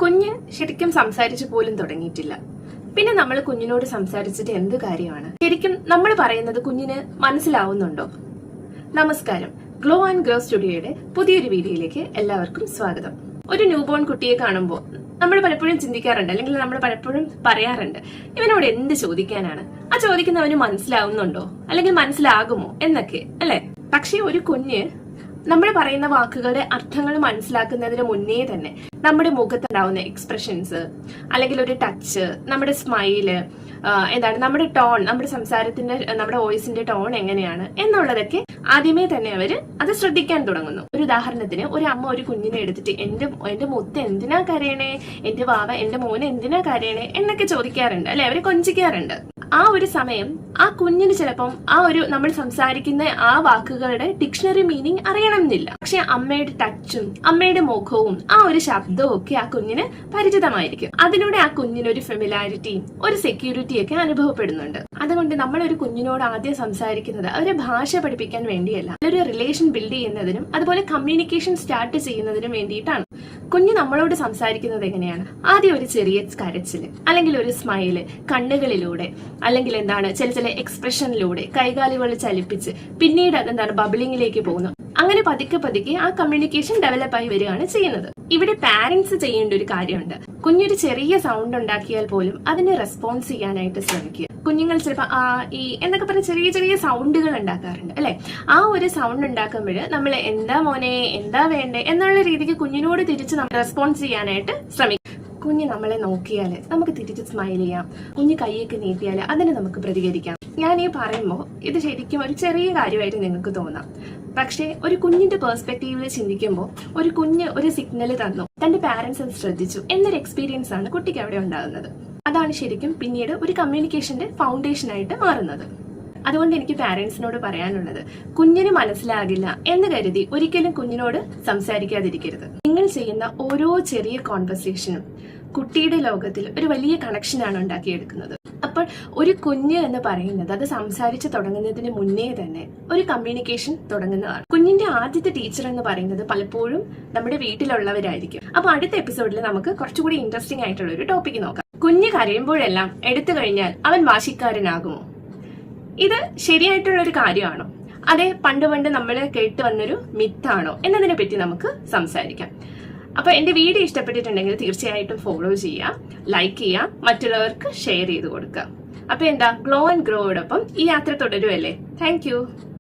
കുഞ്ഞ് ശരിക്കും സംസാരിച്ചു പോലും തുടങ്ങിയിട്ടില്ല. പിന്നെ നമ്മൾ കുഞ്ഞിനോട് സംസാരിച്ചിട്ട് എന്ത് കാര്യമാണ്? ശരിക്കും നമ്മൾ പറയുന്നത് കുഞ്ഞിന് മനസ്സിലാവുന്നുണ്ടോ? നമസ്കാരം, ഗ്ലോ ആൻഡ് ഗ്രോ സ്റ്റുഡിയോയുടെ പുതിയൊരു വീഡിയോയിലേക്ക് എല്ലാവർക്കും സ്വാഗതം. ഒരു ന്യൂബോൺ കുട്ടിയെ കാണുമ്പോൾ നമ്മൾ പലപ്പോഴും ചിന്തിക്കാറുണ്ട്, അല്ലെങ്കിൽ നമ്മൾ പലപ്പോഴും പറയാറുണ്ട്, ഇവനോട് എന്ത് ചോദിക്കാനാണ്? ആ ചോദിക്കുന്നവന് മനസ്സിലാവുന്നുണ്ടോ, അല്ലെങ്കിൽ മനസ്സിലാകുമോ എന്നൊക്കെ അല്ലെ? പക്ഷെ ഒരു കുഞ്ഞ് നമ്മൾ പറയുന്ന വാക്കുകളുടെ അർത്ഥങ്ങൾ മനസ്സിലാക്കുന്നതിന് മുന്നേ തന്നെ നമ്മുടെ മുഖത്തുണ്ടാവുന്ന എക്സ്പ്രഷൻസ്, അല്ലെങ്കിൽ ഒരു ടച്ച്, നമ്മുടെ സ്മൈല്, നമ്മുടെ ടോൺ, നമ്മുടെ സംസാരത്തിന്റെ, നമ്മുടെ വോയിസിന്റെ ടോൺ എങ്ങനെയാണ് എന്നുള്ളതൊക്കെ ആദ്യമേ തന്നെ അവര് അത് ശ്രദ്ധിക്കാൻ തുടങ്ങുന്നു. ഒരു ഉദാഹരണത്തിന്, ഒരു അമ്മ ഒരു കുഞ്ഞിനെ എടുത്തിട്ട് എന്റെ മുത്ത് എന്തിനാ കരയണേ, എന്റെ വാവ, എന്റെ മോന് എന്തിനാ കരയണേ എന്നൊക്കെ ചോദിക്കാറുണ്ട് അല്ലെ? അവരെ കൊഞ്ചിക്കാറുണ്ട്. ആ ഒരു സമയം ആ കുഞ്ഞിന് ചിലപ്പം നമ്മൾ സംസാരിക്കുന്ന ആ വാക്കുകളുടെ ഡിക്ഷണറി മീനിങ് അറിയണമെന്നില്ല. പക്ഷെ അമ്മയുടെ ടച്ചും അമ്മയുടെ മുഖവും ആ ഒരു ശബ്ദവും ഒക്കെ ആ കുഞ്ഞിന് പരിചിതമായിരിക്കും. അതിലൂടെ ആ കുഞ്ഞിന് ഒരു ഫെമിലാരിറ്റിയും ഒരു സെക്യൂരിറ്റിയും ഒക്കെ അനുഭവപ്പെടുന്നുണ്ട്. അതുകൊണ്ട് നമ്മൾ ഒരു കുഞ്ഞിനോട് ആദ്യം സംസാരിക്കുന്നത് അവരെ ഭാഷ പഠിപ്പിക്കാൻ വേണ്ടിയല്ല, ഒരു റിലേഷൻ ബിൽഡ് ചെയ്യുന്നതിനും അതുപോലെ കമ്മ്യൂണിക്കേഷൻ സ്റ്റാർട്ട് ചെയ്യുന്നതിനും വേണ്ടിയിട്ടാണ്. കുഞ്ഞ് നമ്മളോട് സംസാരിക്കുന്നത് എങ്ങനെയാണ്? ആദ്യം ഒരു ചെറിയ കരച്ചില്, അല്ലെങ്കിൽ ഒരു സ്മൈല്, കണ്ണുകളിലൂടെ, അല്ലെങ്കിൽ ചില എക്സ്പ്രഷനിലൂടെ, കൈകാലുകൾ ചലിപ്പിച്ച്, പിന്നീട് ബബിളിങ്ങിലേക്ക് പോകുന്നു. അങ്ങനെ പതുക്കെ ആ കമ്മ്യൂണിക്കേഷൻ ഡെവലപ്പ് ആയി വരികയാണ് ചെയ്യുന്നത്. ഇവിടെ പാരന്റ്സ് ചെയ്യേണ്ട ഒരു കാര്യമുണ്ട്. കുഞ്ഞൊരു ചെറിയ സൗണ്ട് ഉണ്ടാക്കിയാൽ പോലും അതിനെ റെസ്പോൺസ് ചെയ്യാനായിട്ട് ശ്രമിക്കുക. കുഞ്ഞുങ്ങൾ ചിലപ്പോൾ ആ, ഈ എന്നൊക്കെ പറഞ്ഞ ചെറിയ ചെറിയ സൗണ്ടുകൾ ഉണ്ടാക്കാറുണ്ട് അല്ലെ? ആ ഒരു സൗണ്ട് ഉണ്ടാക്കുമ്പോൾ നമ്മൾ എന്താ മോനെ, എന്താ വേണ്ടേ എന്നുള്ള രീതിക്ക് കുഞ്ഞിനോട് തിരിച്ച് നമ്മൾ റെസ്പോൺസ് ചെയ്യാനായിട്ട് ശ്രമിക്കും. കുഞ്ഞ് നമ്മളെ നോക്കിയാൽ നമുക്ക് തിരിച്ച് സ്മൈൽ ചെയ്യാം. കുഞ്ഞ് കൈയൊക്കെ നീട്ടിയാൽ അതിന് നമുക്ക് പ്രതികരിക്കാം. ഞാൻ ഈ പറയുമ്പോൾ ഇത് ശരിക്കും ഒരു ചെറിയ കാര്യമായിട്ട് നിങ്ങൾക്ക് തോന്നാം. പക്ഷേ ഒരു കുഞ്ഞിന്റെ പെർസ്പെക്റ്റീവിൽ ചിന്തിക്കുമ്പോൾ ഒരു കുഞ്ഞ് ഒരു സിഗ്നൽ തന്നു, തന്റെ പാരന്റ്സ് അത് ശ്രദ്ധിച്ചു എന്നൊരു എക്സ്പീരിയൻസ് ആണ് കുട്ടിക്ക് അവിടെ ഉണ്ടാകുന്നത്. അതാണ് ശരിക്കും പിന്നീട് ഒരു കമ്മ്യൂണിക്കേഷന്റെ ഫൗണ്ടേഷൻ ആയിട്ട് മാറുന്നത്. അതുകൊണ്ട് എനിക്ക് പാരന്റ്സിനോട് പറയാനുള്ളത്, കുഞ്ഞിന് മനസ്സിലാകില്ല എന്ന് കരുതി ഒരിക്കലും കുഞ്ഞിനോട് സംസാരിക്കാതിരിക്കരുത്. നിങ്ങൾ ചെയ്യുന്ന ഓരോ ചെറിയ കോൺവെർസേഷനും കുട്ടിയുടെ ലോകത്തിൽ ഒരു വലിയ കണക്ഷനാണ് ഉണ്ടാക്കിയെടുക്കുന്നത്. അപ്പോൾ ഒരു കുഞ്ഞ് എന്ന് പറയുന്നത് അത് സംസാരിച്ച് തുടങ്ങുന്നതിന് മുന്നേ തന്നെ ഒരു കമ്മ്യൂണിക്കേഷൻ തുടങ്ങുന്നതാണ്. കുഞ്ഞിന്റെ ആദ്യത്തെ ടീച്ചർ എന്ന് പറയുന്നത് പലപ്പോഴും നമ്മുടെ വീട്ടിലുള്ളവരായിരിക്കും. അപ്പൊ അടുത്ത എപ്പിസോഡിൽ നമുക്ക് കുറച്ചുകൂടി ഇൻട്രസ്റ്റിംഗ് ആയിട്ടുള്ള ഒരു ടോപ്പിക്ക് നോക്കാം. കുഞ്ഞ് കരയുമ്പോഴെല്ലാം എടുത്തു കഴിഞ്ഞാൽ അവൻ വാശിക്കാരനാകുമോ? ഇത് ശരിയായിട്ടുള്ള ഒരു കാര്യമാണോ? അതെ, പണ്ട് നമ്മൾ കേട്ട് വന്നൊരു മിത്താണോ എന്നതിനെ പറ്റി നമുക്ക് സംസാരിക്കാം. അപ്പൊ എന്റെ വീഡിയോ ഇഷ്ടപ്പെട്ടിട്ടുണ്ടെങ്കിൽ തീർച്ചയായിട്ടും ഫോളോ ചെയ്യുക, ലൈക്ക് ചെയ്യുക, മറ്റുള്ളവർക്ക് ഷെയർ ചെയ്ത് കൊടുക്കുക. അപ്പൊ ഗ്ലോ ആൻഡ് ഗ്രോയോടൊപ്പം ഈ യാത്ര തുടരുമല്ലേ? താങ്ക്